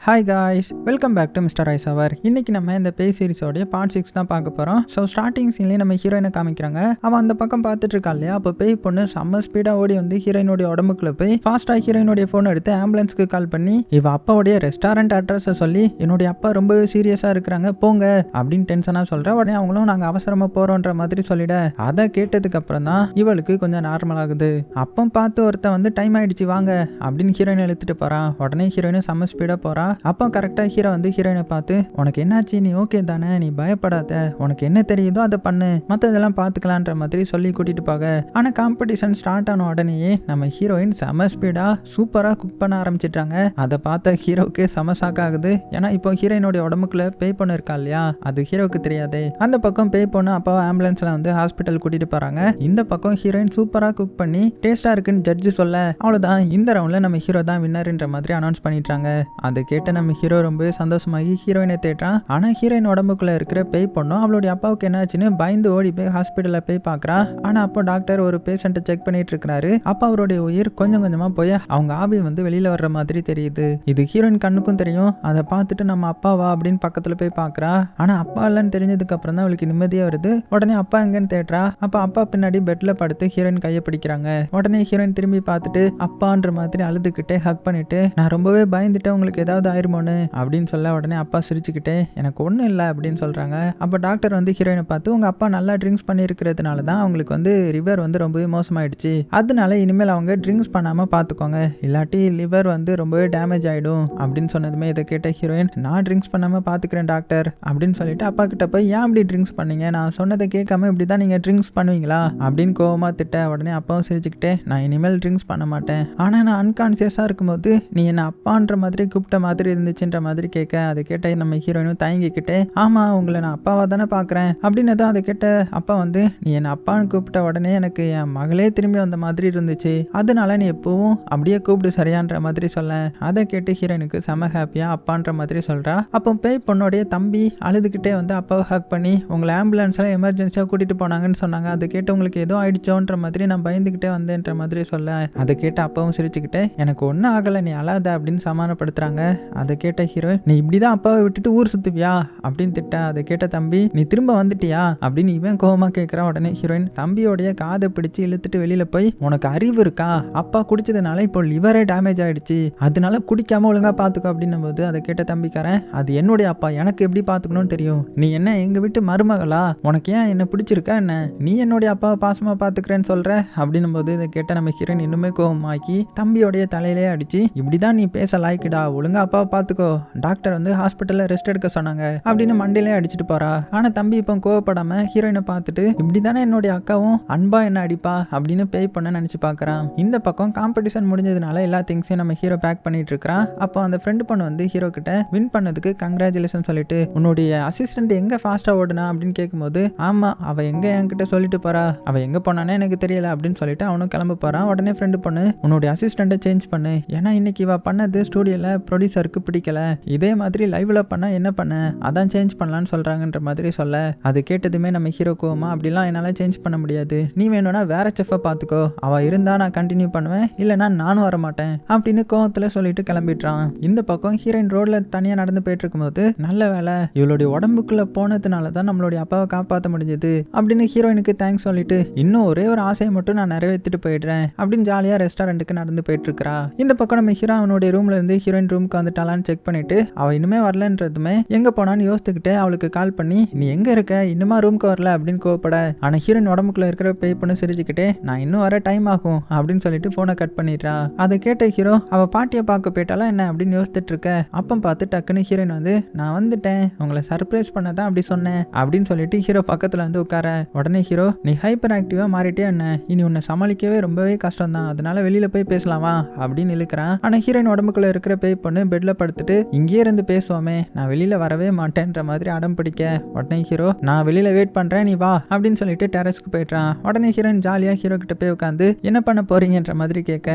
Hi guys, welcome back to mister ice hour. இன்னைக்கு நம்ம இந்த பேய் சீரிஸோடைய பார்ட் 6 தான் பார்க்க போகிறோம். ஸோ ஸ்டார்டிங் சீன்லேயே நம்ம ஹீரோயினை காமிக்கிறாங்க. அவன் அந்த பக்கம் பார்த்துட்டு இருக்கா இல்லையா, அப்போ பேய் பொண்ணு செம்ம ஸ்பீடாக ஓடி வந்து ஹீரோயினுடைய உடம்புக்குள்ள போய் ஃபாஸ்ட்டாக ஹீரோயினுடைய ஃபோன் எடுத்து ஆம்புலன்ஸ்க்கு கால் பண்ணி இவ அப்பாவுடைய ரெஸ்டாரண்ட் அட்ரஸை சொல்லி என்னுடைய அப்பா ரொம்பவே சீரியஸாக இருக்கிறாங்க போங்க அப்படின்னு டென்ஷனாக சொல்கிற உடனே அவங்களும் நாங்கள் அவசரமாக போகிறோன்ற மாதிரி சொல்லிட அதை கேட்டதுக்கு அப்புறம் தான் இவளுக்கு கொஞ்சம் நார்மல் ஆகுது. அப்போ பார்த்து ஒருத்தன் வந்து டைம் ஆயிடுச்சு வாங்க அப்படின்னு ஹீரோயின் எழுத்துட்டு போகிறான். உடனே ஹீரோயினும் செம்ம ஸ்பீடாக போகிறா. அப்போ கரெக்டாக ஹீரோ வந்து ஹீரோயினை பார்த்து உனக்கு என்னாச்சு, நீ ஓகே தானே, நீ பயப்படாத, உனக்கு என்ன தெரியுதோ அதை பண்ணு, மற்றதெல்லாம் பார்த்துக்கலான்ற மாதிரி சொல்லி கூட்டிட்டு போக. ஆனால் காம்படிஷன் ஸ்டார்ட் ஆன உடனேயே நம்ம ஹீரோயின் செம ஸ்பீடாக சூப்பராக குக் பண்ண ஆரம்பிச்சிட்டாங்க. அதை பார்த்த ஹீரோவுக்கு செம ஷாக் ஆகுது. ஏன்னா இப்போ ஹீரோயினுடைய உடம்புக்குள்ள பேய் பொண்ணு இருக்கா இல்லையா, அது ஹீரோவுக்கு தெரியாது. அந்த பக்கம் பேய் பொண்ணு அப்பாவை ஆம்புலன்ஸ்ல வந்து ஹாஸ்பிட்டல் கூட்டிட்டு போறாங்க. இந்த பக்கம் ஹீரோயின் சூப்பராக குக் பண்ணி டேஸ்டா இருக்குன்னு ஜட்ஜி சொல்ல அவ்வளோதான், இந்த ரவுண்ட்ல நம்ம ஹீரோ தான் வின்னர்ன்ற மாதிரி அனௌன்ஸ் பண்ணிட்டாங்க. அதை கேட்ட நம்ம ஹீரோ ரொம்பவே சந்தோஷமாகி ஹீரோயினை தேடுறான். ஆனா ஹீரோயின் உடம்புக்குள்ள இருக்கிற பேய் பொண்ணும் அவளுடைய அப்பாவுக்கு என்னாச்சுன்னு பயந்து ஓடி போய் ஹாஸ்பிட்டல்ல போய் பாக்குறா. ஆனா அப்போ டாக்டர் ஒரு பேஷண்ட்டை செக் பண்ணிட்டு இருக்காரு. அப்ப அவருடைய உயிர் கொஞ்சம் கொஞ்சமா போய் அவங்க ஆவி வந்து வெளியில வர்ற மாதிரி தெரியுது. இது ஹீரோயின் கண்ணுக்கும் தெரியும். அதை பார்த்துட்டு நம்ம அப்பாவா அப்படின்னு பக்கத்துல போய் பாக்குறா. ஆனா அப்பா இல்லைன்னு தெரிஞ்சதுக்கு அப்புறம் தான் அவளுக்கு நிம்மதியா வருது. உடனே அப்பா எங்கன்னு தேடுறா. அப்ப அப்பா பின்னாடி பெட்ல படுத்து ஹீரோயின் கையை பிடிக்கிறாங்க. உடனே ஹீரோயின் திரும்பி பார்த்துட்டு அப்பான்ற மாதிரி அழுதுகிட்டே ஹக் பண்ணிட்டு நான் ரொம்பவே பயந்துட்டேன், உங்களுக்கு ஏதாவது ஆயிருமோன்னு அப்படின்னு சொல்ல உடனே அப்பா சிரிச்சுக்கிட்டே எனக்கு ஒன்றும் இல்லை அப்படின்னு சொல்றாங்க. அப்போ டாக்டர் வந்து ஹீரோயினை பார்த்து உங்க அப்பா நல்லா ட்ரிங்க்ஸ் பண்ணியிருக்கிறதுனால தான் அவங்களுக்கு வந்து லிவர் வந்து ரொம்பவே மோசமாயிடுச்சு, அதனால இனிமேல் அவங்க ட்ரிங்க்ஸ் பண்ணாம பார்த்துக்கோங்க, இல்லாட்டி லிவர் வந்து ரொம்பவே டேமேஜ் ஆயிடும் அப்படின்னு சொன்னதுமே இதை கேட்ட ஹீரோயின் நான் ட்ரிங்க்ஸ் பண்ணாம பார்த்துக்கிறேன் டாக்டர் அப்படின்னு சொல்லிட்டு அப்பா கிட்ட போய் ஏன் அப்படி ட்ரிங்க்ஸ் பண்ணீங்க, நான் சொன்னதை கேட்காம இப்படி தான் நீங்கள் ட்ரிங்க்ஸ் பண்ணுவீங்களா அப்படின்னு கோவமா திட்ட உடனே அப்பாவும் சிரிச்சுக்கிட்டே நான் இனிமேல் ட்ரிங்க்ஸ் பண்ண மாட்டேன், ஆனால் நான் அன்கான்சியஸாக இருக்கும்போது நீ என்ன அப்பான்ற மாதிரி கூப்பிட்ட மாதிரி இருந்துச்சுன்ற மாதிரி கேட்க அதை கேட்ட நம்ம ஹீரோயினும் தயங்கிக்கிட்டே ஆமா உங்களை நான் அப்பாவா தானே பார்க்குறேன் அப்படின்னு தான். அதை கேட்ட அப்பா வந்து நீ என்ன அப்பான்னு கூப்பிட்ட உடனே எனக்கு என் மகளே திரும்பி வந்த மாதிரி இருந்துச்சு, அதனால நீ எப்பவும் அப்படியே கூப்பிடு சரியான்ற மாதிரி சொல்ல. அதை கேட்டு ஹீரோயினுக்கு செம ஹாப்பியா அப்பான்ற மாதிரி சொல்றா. அப்போ பேய் பொண்ணுடைய தம்பி அழுதுகிட்டே வந்து அப்பாவை ஹக் பண்ணி உங்களை ஆம்புலன்ஸ்ல எமர்ஜென்சியா கூட்டிட்டு போனாங்கன்னு சொன்னாங்க, அதை கேட்டு உங்களுக்கு ஏதோ ஆயிடுச்சோன்ற மாதிரி நான் பயந்துகிட்டே வந்தேன்ற மாதிரி சொல்ல. அதை கேட்ட அப்பாவும் சிரிச்சுக்கிட்டே எனக்கு ஒன்றும் ஆகலை நீ அழாத அப்படின்னு சமாதானப்படுத்துறாங்க. அதை கேட்ட ஹீரோ நீ இப்படிதான் அப்பாவை விட்டுட்டு ஊர் சுத்துவியா அப்படின்னு திட்ட. அதை கேட்ட தம்பி நீ திரும்ப வந்துட்டியா அப்படின்னு இவன் கோவமா கேட்கிறான். உடனே ஹீரோயின் தம்பியோடைய காதை பிடிச்சு இழுத்துட்டு வெளியில போய் உனக்கு அறிவு இருக்கா, அப்பா குடிச்சதுனால இப்போ லிவரே டேமேஜ் ஆயிடுச்சு, அதனால குடிக்காம ஒழுங்கா பாத்துக்கோ அப்படின்னும் போது அதை கேட்ட தம்பிக்காரன் அது என்னுடைய அப்பா, எனக்கு எப்படி பாத்துக்கணும்னு தெரியும், நீ என்ன எங்க வீட்டு மருமகளா, உனக்கு ஏன் என்ன பிடிச்சிருக்கா என்ன, நீ என்னுடைய அப்பாவை பாசமா பாத்துக்கிறேன்னு சொல்ற அப்படின்னும் போது இதை கேட்ட நம்ம ஹீரோயின் இன்னுமே கோவமாக்கி தம்பியோடைய தலையிலே அடிச்சு இப்படிதான் நீ பேச லாய்க்குடா, ஒழுங்கா அப்பாவை பாத்துக்கோ, டாக்டர் வந்து ஹாஸ்பிட்டல்ல ரெஸ்ட் எடுக்க சொன்னாங்க அப்படின்னு மண்டிலே அடிச்சுட்டு போறா. ஆனா தம்பி இப்போ கோவப்படாம ஹீரோயினை பார்த்துட்டு இப்படிதானே என்னுடைய அக்காவும் அன்பா என்ன அடிப்பா அப்படின்னு பேய் பண்ண நினைச்சு பாக்குறான். இந்த பக்கம் காம்படிஷன் முடிஞ்சதுனால எல்லா திங்ஸையும் நம்ம ஹீரோ பேக் பண்ணிட்டு இருக்கான். அப்போ அந்த ஃப்ரெண்டு பொண்ணு வந்து ஹீரோ கிட்ட வின் பண்ணதுக்கு கங்க்ராச்சுலேஷன் சொல்லிட்டு உன்னுடைய அசிஸ்டன்ட் எங்க ஃபாஸ்டா ஓடுனா அப்படின்னு கேட்கும்போது ஆமா அவ எங்க என்கிட்ட சொல்லிட்டு போறா, அவ எங்க போனானே எனக்கு தெரியல அப்படின்னு சொல்லிட்டு அவனும் கிளம்ப போறான். உடனே ஃப்ரெண்டு பொண்ணு உன்னுடைய அசிஸ்டன்ட்டை சேஞ்ச் பண்ணு, ஏன்னா இன்னைக்கு இவ பண்ணது ஸ்டூடியோல ப்ரொடியூசருக்கு பிடிக்கல, இதே மாதிரி லைவ்ல பண்ணா என்ன பண்ண, அதான் சேஞ்ச் பண்ணலான்னு சொல்றாங்கன்ற மாதிரி சொல்ல. அது கேட்டதுமே நம்ம ஹீரோ கோவமா அப்படிலாம் என்னால சேஞ்ச் பண்ண முடியாது, நீ வேணும்னா வேற செஃப்பை பார்த்துக்கோ, அவ இருந்தா நான் கண்டினியூ பண்ணுவேன், இல்லைனா நானும் வர மாட்டேன் அப்படின்னு கோவத்துல சொல்லிட்டு கிளம்பிடுறான். இந்த பக்கம் ஹீரோயின் ரோட்ல தனியா நடந்து போயிட்டு இருக்கும்போது நல்ல வேலை இவளுடைய உடம்புக்குள்ள போனதுனால தான் நம்மளுடைய அப்பாவை காப்பாற்ற முடிஞ்சது அப்படின்னு ஹீரோயினுக்கு தேங்க்ஸ் சொல்லிட்டு இன்னும் ஒரே ஒரு ஆசையை மட்டும் நான் நிறைவேற்றிட்டு போயிடுறேன் அப்படின்னு ஜாலியா ரெஸ்டாரண்ட்டுக்கு நடந்து போயிட்டு இருக்கா. இந்த பக்கம் நம்ம ஹீரோ அவனுடைய ரூம்ல இருந்து ஹீரோயின் ரூமுக்கு வந்துட்டாலான்னு செக் பண்ணிட்டு அவ இனிமே வரலன்றதுமே எங்க போனான்னு யோசிச்சுக்கிட்டே அவளுக்கு கால் பண்ணி நீ எங்க இருக்க, இன்னுமா ரூமுக்கு வரல அப்படின்னு கோவப்பட. ஆனா ஹீரோயின் உடம்புக்குள்ள இருக்கிற பேய் பொண்ணு சிரிச்சுக்கிட்டே நான் இன்னும் வர டைம் ஆகும் அப்படின்னு சொல்லிட்டு போனை கட் பண்ணிடுறா. அதை கேட்ட ஹீரோ அவ பாட்டியை பார்க்க போயிட்டாலா என்ன அப்படின்னு யோசிச்சுட்டு இருக்க. அப்பம் பார்த்து டக்குன்னு ஹீரோயின் வந்து நான் வந்துட்டேன், உங்களை சர்ப்ரைஸ் பண்ணதான் அப்படி சொன்னேன் அப்படின்னு சொல்லிட்டு ஹீரோ பக்கத்துல வந்து உட்கார. உடனே ஹீரோ நீ ஹைப்பர் ஆக்டிவா மாறிட்டே என்ன, இனி உன்னை சமாளிக்கவே ரொம்பவே கஷ்டம் தான், அதனால வெளியில போய் பேசலாமா அப்படின்னு இழுக்கிறான். ஆனா ஹீரோயின் உடம்புக்குள்ள இருக்கிற பேய் பொண்ணு பெட்ல படுத்துட்டு இங்கே இருந்து பேசுவோமே, நான் வெளியில வரவே மாட்டேன்ற மாதிரி அடம் பிடிக்க. உடனே ஹீரோ நான் வெளியில வெயிட் பண்றேன் நீ வா அப்படின்னு சொல்லிட்டு டெரஸ்க்கு போயிட்டான். உடனே ஹீரோயின் ஜாலியா ஹீரோ கிட்ட போய் உட்காந்து என்ன பண்ண போறீங்கன்ற மாதிரி கேட்க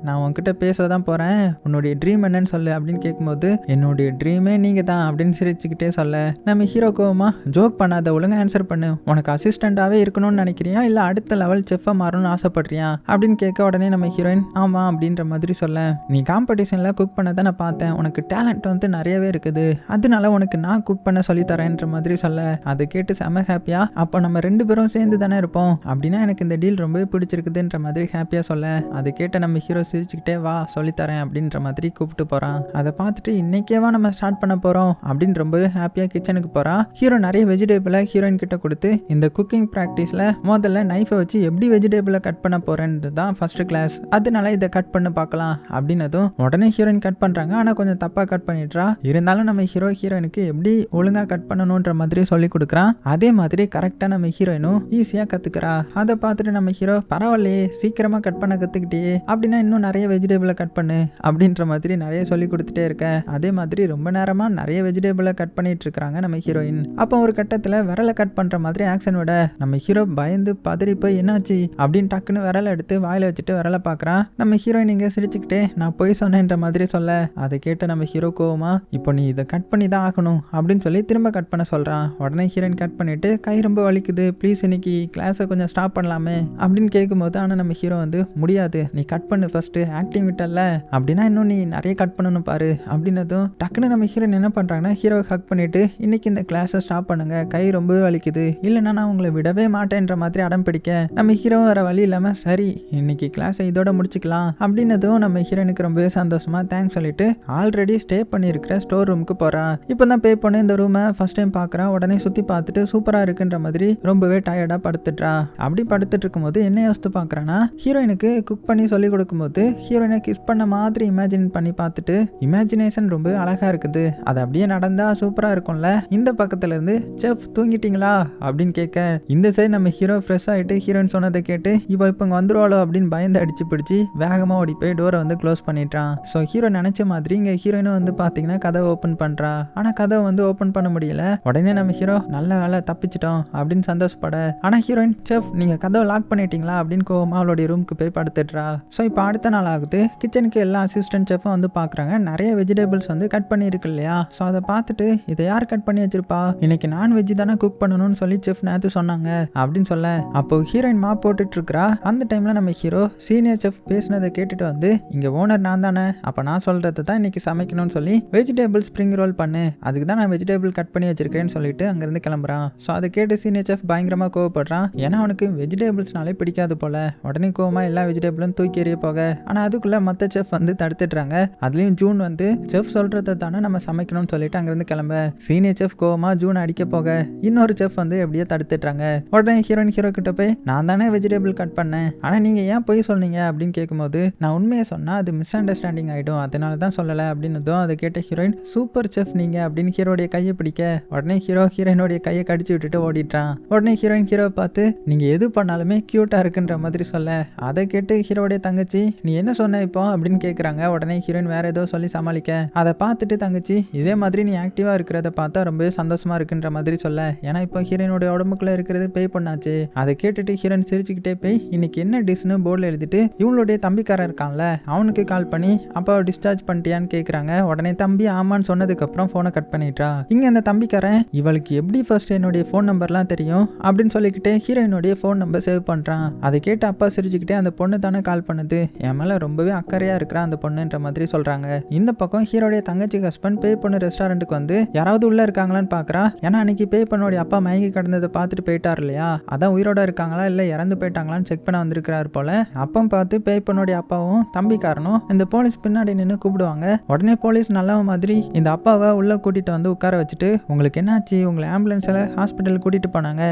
நான் உன்கிட்ட பேசதான் போறேன், உன்னுடைய ட்ரீம் என்னன்னு சொல்லு அப்படின்னு கேட்கும்போது என்னுடைய ட்ரீமே நீங்க தான் அப்படின்னு சிரிச்சுக்கிட்டே சொல்ல. நம்ம ஹீரோ கோவமா ஜோக் பண்ணாத, ஒழுங்கா ஆன்சர் பண்ணு, உனக்கு அசிஸ்டண்டாவே இருக்கணும்னு நினைக்கிறியா இல்ல அடுத்த லெவல் செஃப்பா மாறணும்னு ஆசைப்படுறியா அப்படின்னு கேட்க. உடனே நம்ம ஹீரோயின் ஆமா அப்படின்ற மாதிரி சொல்ல நீ காம்படிஷன்ல குக் பண்ணதான் நான் பார்த்தேன், பார்த்தேன், உனக்கு டேலண்ட் வந்து நிறையவே இருக்குது, அதனால உனக்கு நான் குக் பண்ண சொல்லித்தரேன்ற மாதிரி சொல்ல அதை கேட்டு செம ஹாப்பியா, அப்போ நம்ம 2 பேரும் சேர்ந்து தானே இருப்போம், அப்படின்னா எனக்கு இந்த டீல் ரொம்பவே பிடிச்சிருக்குதுன்ற மாதிரி ஹாப்பியா சொல்ல அதை கேட்ட நம்ம ஹீரோ சிரிச்சுக்கிட்டே வா சொல்லித்தரேன் அப்படின்ற மாதிரி கூப்பிட்டு போறான். அதை பார்த்துட்டு இன்னைக்கேவா நம்ம ஸ்டார்ட் பண்ண போறோம் அப்படின்னு ரொம்பவே ஹாப்பியா கிச்சனுக்கு போறான். ஹீரோ நிறைய வெஜிடபிளை ஹீரோயின் கிட்ட கொடுத்து இந்த குக்கிங் ப்ராக்டிஸ்ல முதல்ல நைஃபை வச்சு எப்படி வெஜிடபிளை கட் பண்ண போறேன்றது தான் ஃபர்ஸ்ட் கிளாஸ், அதனால இதை கட் பண்ண பார்க்கலாம் அப்படின்னதும் உடனே ஹீரோயின் கட் பண்றாங்க. ஆனா கொஞ்சம் தப்பா கட் பண்ணிடுறா. இருந்தாலும் நம்ம ஹீரோயினுக்கு எப்படி ஒழுங்கா கட் பண்ணணும்ன்ற மாதிரி சொல்லி கொடுக்குறான். அதே மாதிரி கரெக்டா நம்ம ஹீரோயினும் ஈஸியா கத்துக்கிறா. அதை பார்த்துட்டு நம்ம ஹீரோ பரவாயில்லையே சீக்கிரமா கட் பண்ண கத்துக்கிட்டே, அப்படின்னா இன்னும் நிறைய வெஜிடபிளை கட் பண்ணு அப்படின்ற மாதிரி நிறைய சொல்லி கொடுத்துட்டே இருக்க. அதே மாதிரி ரொம்ப நேரமா நிறைய வெஜிடபிளை கட் பண்ணிட்டு இருக்காங்க நம்ம ஹீரோயின். அப்போ ஒரு கட்டத்துல விரலை கட் பண்ற மாதிரி ஆக்ஷன் விட நம்ம ஹீரோ பயந்து பதறி போய் என்னாச்சு அப்படின்னு டக்குன்னு விரலை எடுத்து வாயில வச்சுட்டு விரலை பாக்குறான். நம்ம ஹீரோயின் இங்க சிரிச்சுக்கிட்டே நான் போய் சொன்னேன்ற மாதிரி சொல்ல அதை கேட்டு நம்ம ஹீரோ கோவமா இப்போ நீ இதை கட் பண்ணி தான் ஆகணும் அப்படின்னு சொல்லி திரும்ப கட் பண்ண சொல்றான். உடனே ஹீரோயின் கட் பண்ணிட்டு கை ரொம்ப வலிக்குது, ப்ளீஸ் இன்னைக்கு கிளாஸை கொஞ்சம் ஸ்டாப் பண்ணலாமே அப்படின்னு கேட்கும்போது ஆனா நம்ம ஹீரோ வந்து முடியாது, நீ கட் பண்ணு ஃபர்ஸ்ட், ஆக்டிங் விட்டல அப்படின்னா இன்னும் நீ நிறைய கட் பண்ணணும் பாரு அப்படின்னதும் டக்குன்னு நம்ம ஹீரோயின் என்ன பண்றாங்கன்னா ஹீரோ ஹக் பண்ணிட்டு இன்னைக்கு இந்த கிளாஸை ஸ்டாப் பண்ணுங்க, கை ரொம்பவே வலிக்குது, இல்லைன்னா நான் உங்களை விடவே மாட்டேன்ற மாதிரி அடம் பிடிக்க நம்ம ஹீரோ வர வழி இல்லாம சரி இன்னைக்கு கிளாஸை இதோட முடிச்சுக்கலாம் அப்படின்னதும் நம்ம ஹீரோனுக்கு ரொம்பவே சந்தோஷமா தேங்க்ஸ் சொல்லிட்டு ஆல்ரெடி ஸ்டே பண்ணியிருக்கிற ஸ்டோர் ரூமுக்கு போறான். இப்போதான் பே பண்ணி இந்த ரூமை ஃபர்ஸ்ட் டைம் பார்க்குறான். உடனே சுற்றி பார்த்துட்டு சூப்பராக இருக்குன்ற மாதிரி ரொம்பவே டயர்டாக படுத்துட்டா. அப்படி படுத்துட்டு இருக்கும்போது என்ன யோசித்து பார்க்குறான்னா ஹீரோயினுக்கு குக் பண்ணி சொல்லி கொடுக்கும்போது ஹீரோயினை கிஸ் பண்ண மாதிரி இமேஜின் பண்ணி பார்த்துட்டு இமேஜினேஷன் ரொம்ப அழகாக இருக்குது, அது அப்படியே நடந்தா சூப்பராக இருக்கும்ல. இந்த பக்கத்துல இருந்து செஃப் தூங்கிட்டீங்களா அப்படின்னு கேட்க இந்த சைடு நம்ம ஹீரோ ஃப்ரெஷ் ஆகிட்டு ஹீரோயின் சொன்னதை கேட்டு இப்போ இங்கே வந்துருவாளோ அப்படின்னு பயந்து அடிச்சு பிடிச்சி வேகமாக ஓடி போய் டோரை வந்து க்ளோஸ் பண்ணிட்டான். ஸோ ஹீரோ நினைச்ச மாதிரி இங்கே ஹீரோயினும் வந்து பார்த்தீங்கன்னா கதவை ஓப்பன் பண்ணுறா. ஆனால் கதவை வந்து ஓப்பன் பண்ண முடியல. உடனே நம்ம ஹீரோ நல்ல வேலை தப்பிச்சிட்டோம் அப்படின்னு சந்தோஷப்பட ஆனால் ஹீரோயின் செஃப் நீங்கள் கதவை லாக் பண்ணிட்டீங்களா அப்படின்னு கோவமா அவளுடைய ரூமுக்கு போய் படுத்துடுறா. ஸோ இப்போ அடுத்த நாள் ஆகுது. கிச்சனுக்கு எல்லா அசிஸ்டன்ட் செஃப்பும் வந்து பார்க்குறாங்க. நிறைய வெஜிடபிள்ஸ் வந்து கட் பண்ணியிருக்கு இல்லையா. ஸோ அதை பார்த்துட்டு இதை யார் கட் பண்ணி வச்சிருப்பா, இன்னைக்கு நான்வெஜ் தானே குக் பண்ணணும்னு சொல்லி செஃப் நேற்று சொன்னாங்க அப்படின்னு சொல்ல அப்போ ஹீரோயின் மா போட்டுட்டு இருக்கிறா. அந்த டைம்ல நம்ம ஹீரோ சீனியர் செஃப் பேசினதை கேட்டுட்டு வந்து இங்க ஓனர் நான் தானே, அப்ப நான் சொல்றது தான் இன்னைக்கு சமைக்கணும்னு சொல்லி வெஜிடபிள் ஸ்ப்ரிங் ரோல் பண்ணு, அதுக்கு தான் நான் வெஜிடபிள் கட் பண்ணி வச்சிருக்கேன்னு சொல்லிட்டு அங்கிருந்து கிளம்புறான். ஸோ அதை கேட்டு சீனியர் செஃப் பயங்கரமா கோவப்படுறான். ஏன்னா அவனுக்கு வெஜிடபிள்ஸ்னாலே பிடிக்காது போல. உடனே கோவமா எல்லா வெஜிடபிளும் தூக்கி எறிய போக ஆனா அதுக்குள்ள மற்ற செஃப் வந்து தடுத்துடுறாங்க. அதுலயும் ஜூன் வந்து செஃப் சொல்றதை தானே நம்ம சமைக்கணும்னு சொல்லிட்டு அங்கிருந்து கிளம்ப சீனியர் செஃப் கோவமா ஜூன் அடிக்க போக இன்னொரு செஃப் வந்து எப்படியே தடுத்துடுறாங்க. உடனே ஹீரோ கிட்ட போய் நான் தானே வெஜிடபிள் கட் பண்ணேன், ஆனா நீங்க ஏன் போய் சொன்னீங்க அப்படின்னு கேட்கும்போது நான் உண்மையை சொன்னா அது மிஸ் அண்டர்ஸ்டாண்டிங் ஆயிடும், அதனால தான் சொல்லலை அப்படின்னதும் அதை கேட்ட ஹீரோயின் சூப்பர் செஃப் நீங்க அப்படின்னு ஹீரோடைய கையை பிடிக்க உடனே ஹீரோயினுடைய கையை கடிச்சு விட்டுட்டு ஓடிட்டான். உடனே ஹீரோவை பார்த்து நீங்க எது பண்ணாலுமே கியூட்டா இருக்குன்ற மாதிரி சொல்ல அதை கேட்டு ஹீரோடைய தங்கச்சி நீ என்ன சொன்ன இப்போ அப்படின்னு கேட்குறாங்க. உடனே ஹீரோயின் வேற ஏதோ சொல்லி சமாளிக்க அதை பார்த்துட்டு தங்கச்சி இதே மாதிரி நீ ஆக்டிவா இருக்கிறத பார்த்தா ரொம்பவே சந்தோஷமா இருக்குன்ற மாதிரி சொல்ல ஏன்னா இப்போ ஹீரோயினுடைய உடம்புக்குள்ள இருக்கிறது பேய் பண்ணாச்சு. அதை கேட்டுட்டு ஹீரோயின் சிரிச்சுக்கிட்டே போய் இன்னைக்கு என்ன டிஷ்னு போர்டில் எழுதிட்டு இவங்களுடைய தம்பிக்காரன் இருக்கான்ல அவனுக்கு கால் பண்ணி அப்போ டிஸ்சார்ஜ் பண்ணிட்டியான்னு கேட்குறாங்க. உடனே தம்பி ஆமான்னு சொன்னதுக்கு அப்புறம் ஃபோனை கட் பண்ணிட்டா. இங்க அந்த தம்பிக்காரன் இவளுக்கு எப்படி ஃபர்ஸ்ட் என்னுடைய ஃபோன் நம்பர்லாம் தெரியும் அப்படின்னு சொல்லிக்கிட்டே ஹீரோயினுடைய ஃபோன் நம்பர் சேவ் பண்றான். அதை கேட்டு அப்பா சிரிச்சுக்கிட்டே அந்த பொண்ணு தானே கால் பண்ணுது, என் மேல ரொம்பவே அக்கறையா இருக்கிறா அந்த பொண்ணுன்ற மாதிரி சொல்றாங்க. இந்த பக்கம் ஹீரோடைய தங்கச்சி ஹஸ்பண்ட் பே பண்ண ரெஸ்டாரண்ட்டுக்கு வந்து யாராவது உள்ள இருக்காங்களான்னு பாக்குறா. ஏன்னா அன்னைக்கு பே பண்ணோடைய அப்பா மயங்கி கிடந்ததை பார்த்துட்டு போயிட்டார் இல்லையா, அதான் உயிரோட இருக்காங்களா இல்ல இறந்து போயிட்டாங்களான்னு செக் பண்ண வந்திருக்கிறாரு போல. அப்போ பார்த்து பே பண்ணோடைய அப்பாவும் தம்பிக்காரனும் இந்த போலீஸ் பின்னாடி நின்று கூப்பிடுவாங்க. உடனே போலீஸ் நல்ல மாதிரி இந்த அப்பாவை உள்ள கூட்டிட்டு வந்து உட்கார வச்சுட்டு உங்களுக்கு என்னாச்சு, உங்களை ஆம்புலன்ஸ்ல ஹாஸ்பிட்டல் கூட்டிட்டு போனாங்க,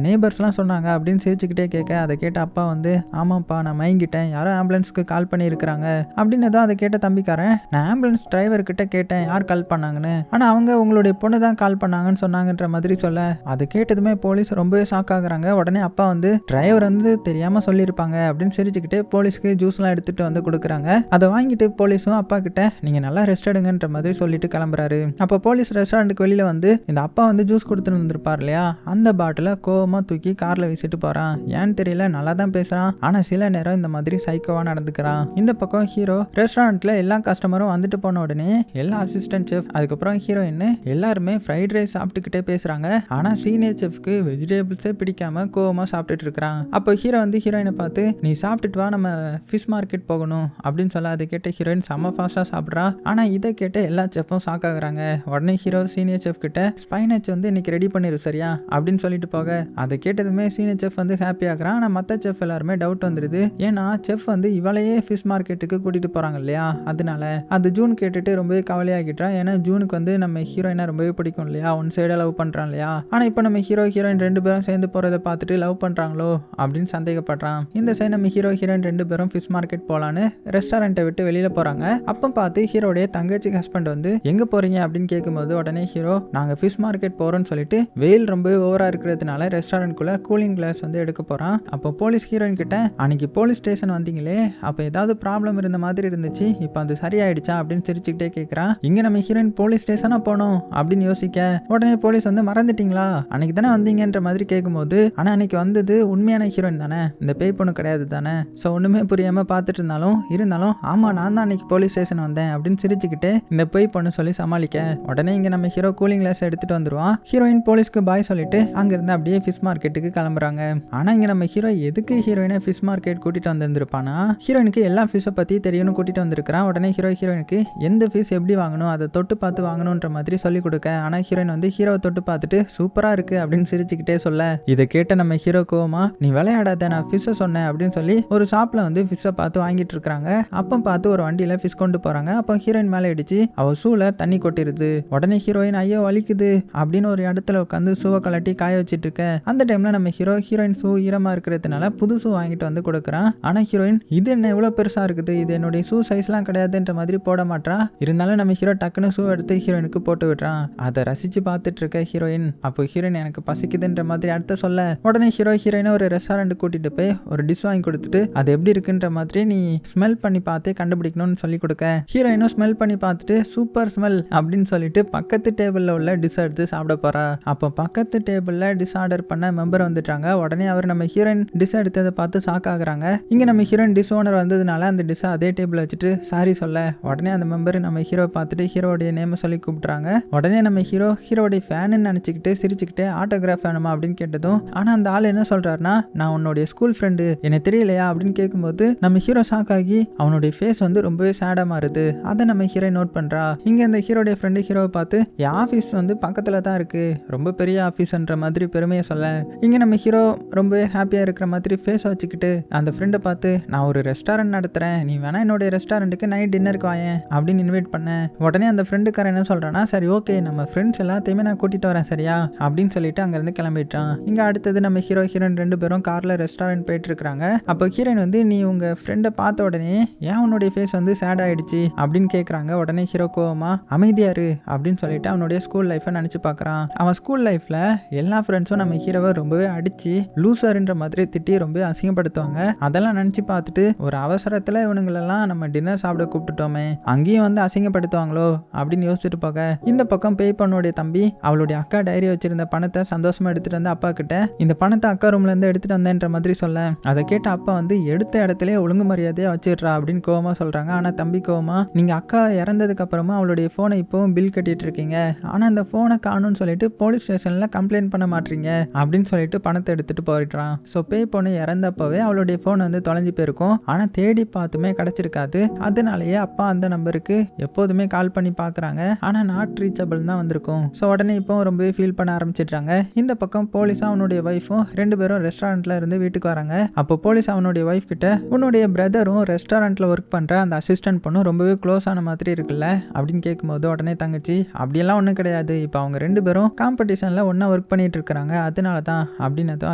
நேபர்ஸ்லாம் சொன்னாங்க அப்படின்னு சிரிச்சுக்கிட்டே கேட்க அதை கேட்ட அப்பா வந்து ஆமாப்பா நான் மயங்கிட்டேன், யாரோ ஆம்புலன்ஸ்க்கு கால் பண்ணி இருக்கிறாங்க அப்படின்னு தான். அதை கேட்ட தம்பிக்காரன் நான் ஆம்புலன்ஸ் டிரைவர் கிட்ட கேட்டேன் யார் கால் பண்ணாங்கன்னு, ஆனா அவங்க உங்களுடைய பொண்ணு தான் கால் பண்ணாங்கன்னு சொன்னாங்கன்ற மாதிரி சொல்ல அதை கேட்டதுமே போலீஸ் ரொம்பவே ஷாக் ஆகுறாங்க. உடனே அப்பா வந்து டிரைவர் வந்து தெரியாம சொல்லியிருப்பாங்க அப்படின்னு சிரிச்சுக்கிட்டு போலீஸ்க்கு ஜூஸ்லாம் எடுத்துட்டு வந்து கொடுக்குறாங்க. அதை வாங்கிட்டு போலீஸும் அப்பா கிட்ட நீங்க நல்லா ரெஸ்ட் எடுங்கன்ற மாதிரி சொல்லிட்டு கிளம்புறாரு. அப்போ போலீஸ் ரெஸ்டாரண்ட்டுக்கு வெளியில வந்து இந்த அப்பா வந்து ஜூஸ் கொடுத்துட்டு வந்திருப்பார் இல்லையா, அந்த பாட்டில கோவமா தூக்கி கார்ல வீசிட்டு போறான். ஏன்னு தெரியல நல்லா தான் பேசுறான், ஆனா சில நேரம் இந்த மாதிரி சைக்கோவா நடந்துக்கிறான். இந்த பக்கம் ஹீரோ ரெஸ்டாரண்ட்ல எல்லா கஸ்டமரும் வந்துட்டு போன உடனே எல்லா அசிஸ்டன்ட் செஃப் அதுக்கப்புறம் ஹீரோயின் எல்லாருமே ஃப்ரைட் ரைஸ் சாப்பிட்டுக்கிட்டே பேசுறாங்க. ஆனா சீனியர் செஃப்க்கு வெஜிடபிள்ஸே பிடிக்காம கோவமா சாப்பிட்டுட்டு இருக்கிறான். அப்போ ஹீரோ வந்து ஹீரோயினை பார்த்து நீ சாப்பிட்டுட்டு வா நம்ம ஃபிஷ் மார்க்கெட் போகணும் அப்படின்னு சொல்ல அதை கேட்ட ஹீரோயின் செம்ம ஃபாஸ்டா சாப்பிட்டு சாப்பிட்றா. ஆனா இதை கேட்டு எல்லா செஃப்பும் ஷாக் ஆகுறாங்க. உடனே ஹீரோ சீனியர் செஃப் கிட்ட ஸ்பைனச் வந்து இன்னைக்கு ரெடி பண்ணிரு சரியா அப்படின்னு சொல்லிட்டு போக, அதை கேட்டதுமே சீனியர் செஃப் வந்து ஹாப்பி ஆகுறான். ஆனா மற்ற செஃப் எல்லாருமே டவுட் வந்துருது. ஏன்னா செஃப் வந்து இவளையே ஃபிஷ் மார்க்கெட்டுக்கு கூட்டிட்டு போறாங்க இல்லையா, அதனால அது ஜூன் கேட்டுட்டு ரொம்பவே கவலையாகிட்டான். ஏன்னா ஜூனுக்கு வந்து நம்ம ஹீரோயினா ரொம்பவே பிடிக்கும் இல்லையா, ஒன் சைடா லவ் பண்றான் இல்லையா. ஆனா இப்போ நம்ம ஹீரோயின் 2 பேரும் சேர்ந்து போறதை பார்த்துட்டு லவ் பண்றாங்களோ அப்படின்னு சந்தேகப்படுறான். இந்த சைடு நம்ம ஹீரோயின் 2 பேரும் ஃபிஷ் மார்க்கெட் போலான்னு ரெஸ்டாரண்ட்டை விட்டு வெளியில போறாங்க. அப்போ பார்த்து ஹீரோடைய தங்கச்சி ஹஸ்பண்ட் வந்து எங்க போறீங்க அப்படின்னு கேட்கும்போது உடனே ஹீரோ நாங்க ஃபிஷ் மார்க்கெட் போறோம்னு சொல்லிட்டு வெயில் ரொம்பவே ஓவரா இருக்கிறதுனால ரெஸ்டாரண்ட்குள்ள கூலிங் கிளாஸ் வந்து எடுக்க போறான். அப்போ போலீஸ் ஹீரோயின் கிட்ட அன்னைக்கு போலீஸ் ஸ்டேஷன் வந்தீங்களே அப்போ ஏதாவது ப்ராப்ளம் இருந்த மாதிரி இருந்துச்சு, இப்போ அது சரியாயிடுச்சா அப்படின்னு சிரிச்சுக்கிட்டே கேட்கறான். இங்க நம்ம ஹீரோயின் போலீஸ் ஸ்டேஷனா போனோம் அப்படின்னு யோசிக்க உடனே போலீஸ் வந்து மறந்துட்டீங்களா அன்னைக்கு தானே வந்தீங்கன்ற மாதிரி கேட்கும்போது, ஆனா அன்னைக்கு வந்தது உண்மையான ஹீரோயின் தானே, இந்த பேய் பொண்ணு கிடையாது தானே. ஸோ ஒண்ணுமே புரியாம பார்த்துட்டு இருந்தாலும் ஆமா நான் தான் அன்னைக்கு போலீஸ் ஸ்டேஷன் வந்தேன் அப்படின்னு சிரிச்சுக்கிட்டு இந்த பேய் பொண்ணு சொல்லி சமாளிக்க உடனே இங்க நம்ம ஹீரோ கூலிங் கிளாஸ் எடுத்துட்டு வந்துருவான். ஹீரோயின் போலீஸ்க்கு பாய் சொல்லிட்டு அங்க இருந்து அப்படியே ஃபிஷ் மார்க்கெட்டுக்கு கிளம்புறாங்க. ஆனா இங்க நம்ம ஹீரோ எதுக்கு ஹீரோயினை ஃபிஷ் மார்க்கெட் கூட்டிட்டு வந்திருப்பானா, ஹீரோயினுக்கு எல்லா ஃபிஷ்ஷை பத்தி தெரியும்னு கூட்டிட்டு வந்திருக்கான். உடனே ஹீரோயினுக்கு எந்த ஃபிஷ் எப்படி வாங்கணும் அதை தொட்டு பார்த்து வாங்கணும்ன்ற மாதிரி சொல்லி கொடுக்க, ஆனா ஹீரோயின் வந்து ஹீரோவை தொட்டு பார்த்துட்டு சூப்பரா இருக்கு அப்படின்னு சிரிச்சுக்கிட்டே சொல்ல, இதை கேட்ட நம்ம ஹீரோ கோவமா நீ விளையாடாத நான் ஃபிஷ்ஷை சொன்னேன் அப்படின்னு சொல்லி ஒரு ஷாப்ல வந்து ஃபிஷ்ஷை பார்த்து வாங்கிட்டு இருக்காங்க. அப்போ பார்த்து ஒரு வண்டியில ஃபிஷ் கொண்டு போறாங்க. அப்போ ஹீரோயின் மேலே இடிச்சு அவ ஷூல தண்ணி கொட்டிருது. உடனே ஹீரோயின் ஐயோ வலிக்குது அப்படின்னு ஒரு இடத்துல உட்காந்து ஷூவை கலட்டி காய வச்சிட்டு இருக்க. அந்த டைம்ல நம்ம ஹீரோயின் ஷூ ஈரமா இருக்கிறதுனால புது ஷூ வாங்கிட்டு வந்து கொடுக்குறான். ஆனா ஹீரோயின் இது என்ன இவ்வளவு பெருசா இருக்குது, இது என்னுடைய ஷூ சைஸ்லாம் கிடையாதுன்ற மாதிரி போட மாட்டான். இருந்தாலும் நம்ம ஹீரோ டக்குன்னு ஷூ எடுத்து ஹீரோயினுக்கு போட்டு விடுறான். அதை ரசிச்சு பார்த்துட்டு இருக்க ஹீரோயின் அப்போ ஹீரோயின் எனக்கு பசிக்குதுன்ற மாதிரி அடுத்த சொல்ல, உடனே ஹீரோயினை ஒரு ரெஸ்டாரண்ட் கூட்டிட்டு போய் ஒரு டிஷ் வாங்கி கொடுத்துட்டு அது எப்படி இருக்குன்ற மாதிரி நீ ஸ்மெல் பண்ணி பார்த்தே கண்டுபிடிக்கணும்னு சொல்லி கொடுக்க, ஹீரோயினும் ஸ்மெல் பண்ணி பார்த்துட்டு சூப்பர் ஸ்மெல் அப்படின்னு சொல்லிட்டு பக்கத்து டேபிள்ல உள்ள டிஷ் எடுத்து சாப்பிட போறா. அப்போ பக்கத்து டேபிள்ல டிஷ் ஆர்டர் பண்ண மெம்பர் வந்துட்டாங்க. உடனே அவர் நம்ம ஹீரோயின் டிஷ் எடுத்ததை பார்த்து ஷாக் ஆகுறாங்க. இங்க நம்ம ஹீரோயின் டிஷ் ஓனர் வந்ததுனால அந்த டிஷ்ஷை அதே டேபிள் வச்சுட்டு சாரி சொல்ல, உடனே அந்த மெம்பர் நம்ம ஹீரோ பார்த்துட்டு ஹீரோடைய நேம சொல்லி கூப்பிடுறாங்க. உடனே நம்ம ஹீரோடைய ஃபேன்னு நினைச்சுக்கிட்டு சிரிச்சுக்கிட்டு ஆட்டோகிராஃப் வேணுமா அப்படின்னு கேட்டதும், ஆனா அந்த ஆள் என்ன சொல்றாருன்னா நான் உன்னுடைய ஸ்கூல் ஃப்ரெண்டு எனக்கு தெரியலையா அப்படின்னு கேட்கும்போது நம்ம ஹீரோ ஷாக் ஆகி அவனுடைய ஃபேஸ் வந்து ரொம்பவே சேடா மாறுது. அதை நம்ம ஹீரோ நோட் பண்றா. இங்க இந்த ஹீரோடைய ஃப்ரெண்டு ஹீரோவை பார்த்து என் ஆஃபீஸ் வந்து பக்கத்துல தான் இருக்கு, ரொம்ப பெரிய ஆஃபீஸ்ன்ற மாதிரி பெருமையை சொல்ல, இங்க நம்ம ஹீரோ ரொம்பவே ஹாப்பியா இருக்கிற மாதிரி ஃபேஸ் வச்சுக்கிட்டு அந்த ஃப்ரெண்டை பார்த்து நான் ஒரு ரெஸ்டாரண்ட் நடத்துறேன், நீ வேணா என்னுடைய ரெஸ்டாரண்ட்டுக்கு நைட் டின்னருக்கு வாயேன் அப்படின்னு இன்வைட் பண்ணேன். உடனே அந்த ஃப்ரெண்டுக்காரன் என்ன சொல்றான்னா சரி ஓகே நம்ம ஃப்ரெண்ட்ஸ் எல்லாத்தையுமே நான் கூட்டிட்டு வரேன் சரியா அப்படின்னு சொல்லிட்டு அங்கிருந்து கிளம்பிட்டான். இங்க அடுத்தது நம்ம ஹீரோயின் 2 பேரும் கார்ல ரெஸ்டாரண்ட் போயிட்டு இருக்காங்க. அப்போ ஹீரோயின் வந்து நீ உங்க ஃப்ரெண்டை பார்த்த உடனே ஏன் உன்னுடைய ஃபேஸ் வந்து சேட் ஆயிடுச்சு அப்படின்னு கேட்குறாங்க. உடனே ஹீரோ கோவமா அமைதியாரு அப்படின்னு சொல்லிட்டு அவனுடைய ஸ்கூல் லைஃப்பை நினச்சி பார்க்குறான். அவன் ஸ்கூல் லைஃப்பில் எல்லா ஃப்ரெண்ட்ஸும் நம்ம ஹீரோவை ரொம்பவே அடித்து லூசர்ன்ற மாதிரி திட்டி ரொம்ப அசிங்கப்படுத்துவாங்க. அதெல்லாம் நினச்சி பார்த்துட்டு ஒரு அவசரத்தில் இவனுங்களெல்லாம் நம்ம டின்னர் சாப்பிட கூப்பிட்டுட்டோமே அங்கேயும் வந்து அசிங்கப்படுத்துவாங்களோ அப்படின்னு யோசிச்சுட்டு போக, இந்த பக்கம் பேய் பொண்ணுடைய தம்பி அவளுடைய அக்கா டைரி வச்சிருந்த பணத்தை சந்தோஷமா எடுத்துட்டு வந்து அப்பா கிட்ட இந்த பணத்தை அக்கா ரூம்ல இருந்து எடுத்துட்டு வந்தேன்ற மாதிரி சொல்ல, அதை கேட்ட அப்பா வந்து எடுத்த இடத்துல ஒழுங்கு மரியாதையா வச்சிடுறா அப்படின்னு கோவமா சொல்றாங்க. ஆனா தம்பி கோவமா நீங்க அக்கா இறந்ததுக்கு அப்புறமா அவளுடைய போனை இப்பவும் பில் கட்டிட்டு இருக்கீங்க, ஆனா அந்த போனை காணும்னு சொல்லிட்டு போலீஸ் ஸ்டேஷன்ல கம்ப்ளைண்ட் பண்ண மாட்டீங்க அப்படின்னு சொல்லிட்டு பணத்தை எடுத்துட்டு போயிடுறான். ஸோ பேய் பொண்ணு இறந்தப்பவே அவளுடைய போன் வந்து தொலைஞ்சு போயிருக்கும். ஆனா தேடி பார்த்துமே கிடைச்சிருக்காது. அதனாலேயே அப்பா அந்த நம்பருக்கு எப்போதுமே கால் பண்ணி பாக்குறாங்க. ஆனா நாட் ரீச்சபிள் தான் வந்திருக்கும். ஸோ உடனே இப்போ ரொம்பவே ஃபீல் பண்ண ஆரம்பிச்சிடுறாங்க. இந்த பக்கம் போலீஸும் அவனுடைய ஒய்ஃபும் 2 பேரும் ரெஸ்டாரண்ட்ல இருந்து வீட்டுக்கு வராங்க. அப்போ போலீஸ் அவனுடைய ஒய்ஃப் கிட்ட உன்னுடைய பிரதரும் ரெஸ்டாரண்ட்ல ஒர்க் பண்ற அந்த அசிஸ்டன்ட் பொண்ணும் ரொம்பவே க்ளோஸ் ஆன மாதிரி இருக்குல்ல அப்படின்னு கேட்கும்போது உடனே தங்கச்சி அப்படியெல்லாம் ஒன்றும் கிடையாது, இப்போ அவங்க 2 பேரும் காம்படிஷன்ல ஒன்னா ஒர்க் பண்ணிட்டு இருக்காங்க அதனால தான் அப்படின்னதும்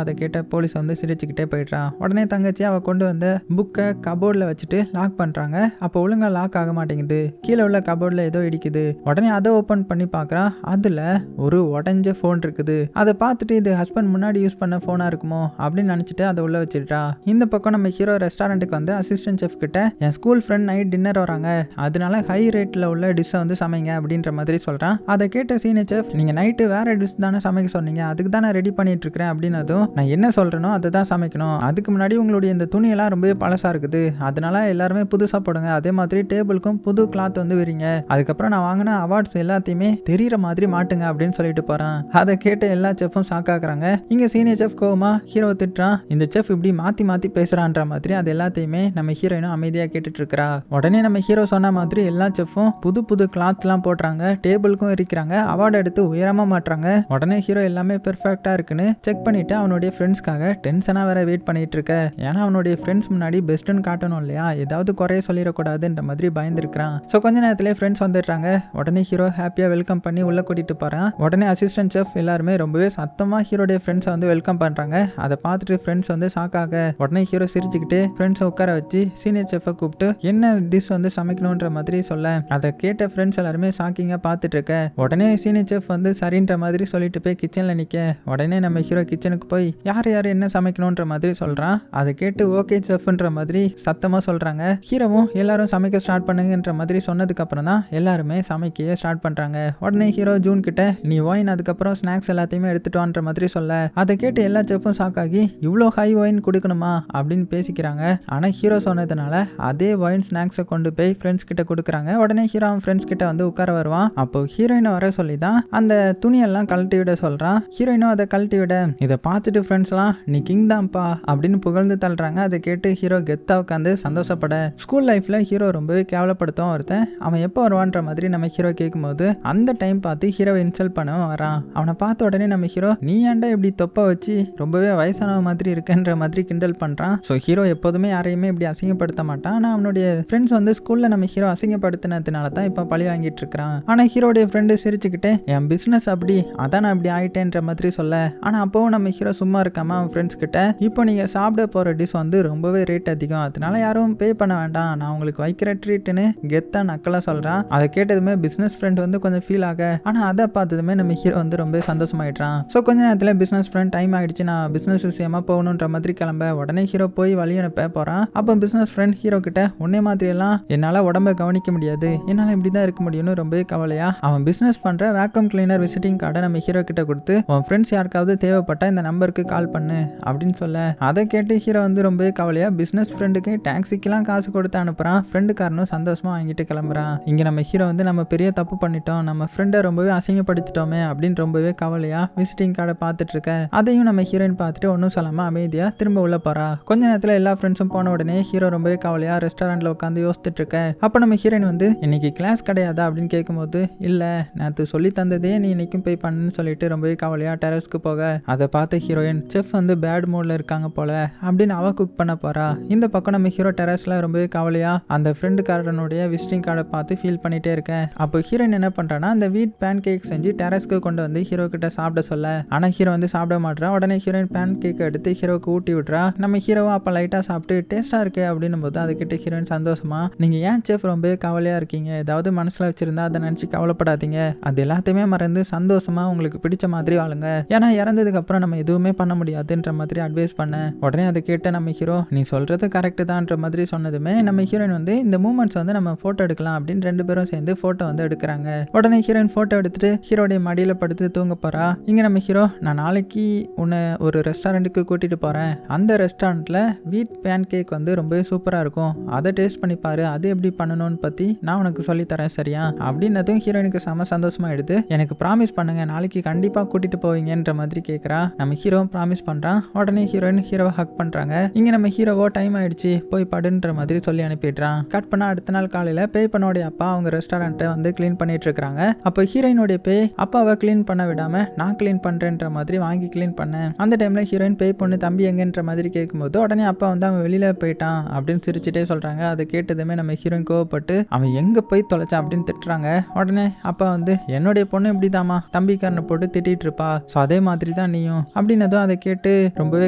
அதை கேட்ட போலீஸ் வந்து சிரிச்சுக்கிட்டே போயிடுறான். உடனே தங்கச்சி அவ கொண்டு வந்த புக்கை கபோர்டில் வச்சுட்டு லாக் பண்றாங்க. அப்போ ஒழுங்கா லாக் ஆக மாட்டேங்குது, கீழே உள்ள கபோர்டில் ஏதோ இடிக்குது. உடனே அதை ஓப்பன் பண்ணி பார்க்குறான். அதுல ஒரு உடஞ்ச ஃபோன் இருக்குது. அதை பார்த்துட்டு இது ஹஸ்பண்ட் முன்னாடி யூஸ் பண்ண ஃபோனா இருக்குமோ அப்படின்னு நினைச்சிட்டு அதை உள்ள வச்சிட்டா. இந்த பக்கம் நம்ம ஹீரோ ரெஸ்டாரண்ட்டுக்கு வந்து அசிஸ்டன்ட் செஃப் கிட்ட என் ஸ்கூல் ஃப்ரெண்ட் நைட் டின்னர் வராங்க, அதனால ஹை ரேட்ல உள்ள டிஷ்ஷை வந்து சமைங்க அப்படின்ற மாதிரி சொல்றான். அதை கேட்ட சீனியர் செஃப் நீங்க நைட்டு வேற டிஷ் தானே சமைக்க சொன்னீங்க, அதுக்கு தான் நான் ரெடி பண்ணிட்டு இருக்கிறேன் அப்படின்னதும் நான் என்ன சொல்றேனோ அதை தான் சமைக்கணும், அதுக்கு முன்னாடி உங்களுடைய இந்த துணியெல்லாம் ரொம்பவே பழசா இருக்குது, அதனால எல்லாருமே புதுசா போடுங்க, அதே மாதிரி டேபிளுக்கும் புது கிளாத் வந்து விரிங்க, அதுக்கப்புறம் நான் வாங்கின அவார்ட்ஸ் எல்லாத்தையுமே தெரியற மாதிரி மாட்டுங்க அப்படின்னு சொல்லிட்டு போறான். அதை கேட்ட எல்லா செஃப்பும் ஷாக் ஆகுறாங்க. இங்க சீனியர் செஃப் கோவமா ஹீரோ திட்டுறான், இந்த செஃப் இப்படி மாத்தி மாத்தி பேசுறான்ற மாதிரி அது எல்லாத்தையுமே நம்ம ஹீரோயினும் அமைதியா கேட்டுட்டு இருக்கா. உடனே நம்ம ஹீரோ சொன்ன சொன்ன மாதிரி எல்லா செஃப்பும் புது புது கிளாத்லாம் போடுறாங்க, டேபிளுக்கும் இருக்கிறாங்க, அவார்டு எடுத்து உயரமா மாட்டுறாங்க. உடனே ஹீரோ எல்லாமே பெர்ஃபெக்டா இருக்குன்னு செக் பண்ணிட்டு அவனுடைய ஃப்ரெண்ட்ஸ்க்காக டென்ஷனா வேற வெயிட் பண்ணிட்டு இருக்க. ஏன்னா அவனுடைய ஃப்ரெண்ட்ஸ் முன்னாடி பெஸ்ட்னு காட்டணும் இல்லையா, ஏதாவது குறைய சொல்லிடக்கூடாதுன்ற மாதிரி பயந்துருக்கான். ஸோ கொஞ்ச நேரத்திலே ஃப்ரெண்ட்ஸ் வந்துடுறாங்க. உடனே ஹீரோ ஹாப்பியா வெல்கம் பண்ணி உள்ள கூட்டிட்டு போறான். உடனே அசிஸ்டன்ட் செஃப் எல்லாருமே ரொம்பவே சத்தமா ஹீரோடைய ஃப்ரெண்ட்ஸை வந்து வெல்கம் பண்றாங்க. அதை பார்த்துட்டு ஃப்ரெண்ட்ஸ் வந்து ஷாக்காக உடனே ஹீரோ சிரிச்சுக்கிட்டு ஃப்ரெண்ட்ஸை உட்கார வச்சு சீனியர் செஃப்பை கூப்பிட்டு என்ன டிஷ் வந்து சமைக்கணுன்ற மாதிரி சொல்ல, அதை கேட்ட ஃப்ரெண்ட்ஸ் எல்லாருமே ஷாக்கிங்கா பார்த்துட்டு இருக்க. உடனே சீனியர் செஃப் வந்து சரின்ற மாதிரி சொல்லிட்டு போய் கிச்சன்ல நிக்க. உடனே நம்ம ஹீரோ கிச்சனுக்கு போய் யார் யார் என்ன சமைக்கணுன்ற மாதிரி சொல்றான். அதை கேட்டு ஓகே செஃப்ன்ற மாதிரி சத்தமா சொல்றாங்க. ஹீரோவும் எல்லாரும் சமைக்க ஸ்டார்ட் பண்ணுங்கன்ற மாதிரி சொன்னதுக்கு அப்புறம் தான் எல்லாருமே சமைக்க ஸ்டார்ட் பண்றாங்க. உடனே ஹீரோ ஜூன் கிட்ட நீ ஒயின் அதுக்கப்புறம் ஸ்நாக்ஸ் எல்லாத்தையுமே எடுத்துட்டு வான்ற மாதிரி சொல்ல, அதை கேட்டு எல்லா செஃப்பும் ஷாக் ஆகி இவ்வளோ ஹை ஒயின் கொடுக்கணுமா அப்படின்னு பேசிக்கிறாங்க. ஆனா ஹீரோ சொன்னதுனால அதே ஒயின் ஸ்நாக்ஸை கொண்டு போய் ஃப்ரெண்ட்ஸ் கிட்ட கொடுக்குறாங்க. உடனே ஹீரோ அவன் ஃப்ரெண்ட்ஸ் கிட்ட வந்து உட்கார வருவான். அப்போ ஹீரோயினை வர சொல்லி தான் அந்த துணியெல்லாம் கழட்டி விட சொல்றான். ஹீரோயினும் அதை கழட்டி விட இதை பார்த்துட்டு ஃப்ரெண்ட்ஸ் எல்லாம் நீ கிங் தான்ப்பா அப்படின்னு புகழ்ந்து தள்ளுறாங்க. அதை கேட்டு ஹீரோ கெத்தா உட்காந்து சந்தோஷப்பட. ஸ்கூல் லைஃப்ல ஹீரோ ரொம்பவே கேவலப்படுத்தும் ஒருத்தன், அவன் எப்போ வருவான்ற மாதிரி நம்ம ஹீரோ கேட்கும்போது அந்த டைம் பார்த்து ஹீரோ இன்சல்ட் பண்ணவும் வரான். அவனை பார்த்த உடனே நம்ம ஹீரோ நீ ஏன்டா இப்படி தொப்ப வச்சு ரொம்பவே வயசானவ மாதிரி இருக்குன்ற மாதிரி கிண்டல் பண்றான். ஸோ ஹீரோ எப்போதுமே யாரையுமே இப்படி அசிங்கப்படுத்த மாட்டான். ஆனால் அவனுடைய ஃப்ரெண்ட்ஸ் வந்து ஸ்கூல்ல நம்ம ஹீரோ அசிங்கப்படுத்தினதுனால தான் இப்போ பழி வாங்கிட்டு இருக்கிறான். ஆனால் ஹீரோடைய ஃப்ரெண்டு சிரிச்சுக்கிட்டே என் பிசினஸ் அப்படி அதான் நான் இப்படி ஆயிட்டேன்ற மாதிரி சொல்ல, ஆனால் அப்பவும் நம்ம ஹீரோ சும்மா இருக்காம அவன் ஃப்ரெண்ட்ஸ் கிட்ட இப்போ நீங்க சாப்பிட போற டிஷ் வந்து ரொம்பவே ரேட் அதிகம், அதனால யாரும் பே பண்ண வேண்டாம், நான் உங்களுக்கு வைக்கிற ட்ரீட்னு கெத்தா நக்கலா சொல்றான். அதை கேட்டதுமே பிசினஸ் ஃப்ரெண்ட் வந்து கொஞ்சம் ஃபீல் ஆக, ஆனால் அதை பார்த்ததுமே நம்ம ஹீரோ வந்து ரொம்ப சந்தோஷமாயிட்டான். ஸோ கொஞ்ச நேரத்தில் பிசினஸ் ஃப்ரெண்ட் டைம் ஆயிடுச்சு, நான் பிசினஸ் விஷயமா போகணுன்ற மாதிரி கிளம்ப. உடனே ஹீரோ போய் வழி அனுப்ப போறான். அப்போ பிசினஸ் ஃப்ரெண்ட் ஹீரோ கிட்ட உன்னே மாதிரி எல்லாம் என்னால உடம்ப கவனிக்க முடியாது, என்னால இப்படிதான் இருக்க முடியும்னு ரொம்பவே கவலையா அவன் பிசினஸ் பண்ற வேக்கம் கிளீனர் விசிட்டிங் கார்டை நம்ம ஹீரோ கிட்ட கொடுத்து உன் ஃப்ரெண்ட்ஸ் யாருக்காவது தேவைப்பட்டா இந்த நம்பருக்கு கால் பண்ணு அப்படின்னு சொல்ல, அதை கேட்டு ஹீரோ வந்து ரொம்பவே கவலையா பிசினஸ் ஃப்ரெண்டுக்கு டாக்ஸிக்கெல்லாம் காசு கொடுத்து அனுப்புறான். ஃப்ரெண்டுக்காரனும் சந்தோஷமா வாங்கிட்டு கிளம்புறான். இங்க நம்ம ஹீரோ வந்து நம்ம பெரிய தப்பு பண்ணிட்டோம், நம்ம ஃப்ரெண்டை ரொம்பவே அசிங்கப்படுத்திட்டோமே அப்படின்னு ரொம்பவே கவலையா விசிட்டிங் கார்டை பார்த்துட்டு இருக்க. அதையும் நம்ம ஹீரோயின் பார்த்துட்டு ஒன்றும் சொல்லாம அமைதியா திரும்ப உள்ள போறா. கொஞ்ச நேரத்தில் எல்லா ஃப்ரெண்ட்ஸும் போன உடனே ஹீரோ ரொம்பவே கவலையா ரெஸ்டாரண்ட்ல உட்காந்து யோசிச்சுட்டு இருக்க. அப்ப நம்ம ஹீரோயின் வந்து இன்னைக்கு கிளாஸ் கிடையாதா அப்படின்னு கேட்கும்போது இல்ல நேற்று சொல்லி தந்ததே நீ இன்னைக்கும் போய் பண்ணுன்னு சொல்லிட்டு ரொம்பவே கவலையா டெரஸ்க்கு போக, அதை பார்த்த ஹீரோயின் செஃப் வந்து பேட் மூட்ல இருக்காங்க போல அப்படின்னு அவ குக் பண்ண போறா. இந்த பக்கம் நம்ம ஹீரோ டெரஸ்ல ரொம்பவே கவலையா அந்த ஃப்ரெண்டுக்காரனுடைய விசிட்டிங் கார்டை பார்த்து ஃபீல் பண்ணிட்டே இருக்கேன். அப்போ ஹீரோயின் என்ன பண்றான்னா அந்த வீட் பேன் கேக் செஞ்சு டெரஸ்க்கு கொண்டு வந்து ஹீரோ கிட்ட சாப்பிட சொல்ல, ஆனா ஹீரோ வந்து சாப்பிட மாட்டா. உடனே ஹீரோயின் பேன் கேக் எடுத்து ஹீரோக்கு ஊட்டி விட்றா. நம்ம ஹீரோவும் அப்ப லைட்டா சாப்பிட்டு டேஸ்டா இருக்கே அப்படின்னும் போது அதை கிட்ட ஹீரோயின் சந்தோஷமா நீங்க ஏன் செஃப் ரொம்பவே கவலையா இருக்கீங்க, ஏதாவது மனசுல வச்சிருந்தா அதை நினைச்சு கவலைப்படாதீங்க, அது எல்லாத்தையுமே மறந்து சந்தோஷமா உங்களுக்கு பிடிச்ச மாதிரி வாழுங்க, ஏன்னா இறந்ததுக்கு அப்புறம் நம்ம எதுவுமே பண்ண முடியாதுன்ற மாதிரி அட்வைஸ் பண்ண. உடனே அதை கேட்ட நம்ம ஹீரோ நீ சொல்றது கரெக்ட் தான்ன்ற மாதிரி சொன்னதுமே நம்ம ஹீரோயின் வந்து இந்த மூமெண்ட்ஸ் வந்து நம்ம போட்டோ எடுக்கலாம் அப்படின்னு ரெண்டு பேரும் சேர்ந்து போட்டோ வந்து எடுக்கிறாங்க. உடனே ஹீரோயின் போட்டோ எடுத்துட்டு ஹீரோடைய மடியில படுத்து தூங்க போறா. இங்க நம்ம ஹீரோ நான் நாளைக்கு உன்னை ஒரு ரெஸ்டாரண்ட்டுக்கு கூட்டிட்டு போறேன், அந்த ரெஸ்டாரண்ட்ல வீட் பேன் கேக் வந்து ரொம்பவே சூப்பரா இருக்கும், அதை டேஸ்ட் பண்ணி பாரு, அது எப்படி பண்ணணும்னு பத்தி நான் உனக்கு சொல்லி தரேன் சரியா அப்படின்னதும் ஹீரோயினுக்கு செம சந்தோஷமா எடுத்து எனக்கு ப்ராமிஸ் பண்ணுங்க நாளைக்கு கண்டிப்பா கூட்டிட்டு போவீங்கன்ற மாதிரி கேட்கறா. நம்ம ஹீரோ ப்ராமிஸ் பண்றான். உடனே ஹீரோயின் ஹீரோவை ஹக் பண்றாங்க. இங்க நம்ம ஹீரோவோ டைம் ஆயிடுச்சு போய் படுன்ற மாதிரி சொல்லி அனுப்பிடுறான். கட் பண்ணா அடுத்த நாள் காலையில பேய் பண்ணோடைய அப்பா அவங்க ரெஸ்டாரண்ட்டை வந்து கிளீன் பண்ணிட்டு இருக்காங்க. அப்போ ஹீரோயினுடைய பேய் அப்பாவை கிளீன் பண்ண விடாம நான் கிளீன் பண்றேன்ற மாதிரி வாங்கி கிளீன் பண்ணேன். அந்த டைம்ல ஹீரோயின் பேய் பொண்ணு தம்பி எங்கன்ற மாதிரி கேட்கும்போது உடனே அப்பா வந்து அவன் வெளியில போயிட்டான் அப்படின்னு சிரிச்சுட்டே சொல்றாங்க. அதை கேட்டதுமே நம்ம ஹீரோயின் கோவப்பட்டு அவன் எங்க போய் தொலைச்சான் அப்படின்னு திட்டுறாங்க. உடனே அப்பா வந்து என்னுடைய பொண்ணு இப்படிதாமா தம்பிக்காரனை போட்டு திட்டிட்டு இருப்பா, ஸோ அதே மாதிரி தான் நீயும் அப்படின்னதும் அதை கேட்டு ரொம்பவே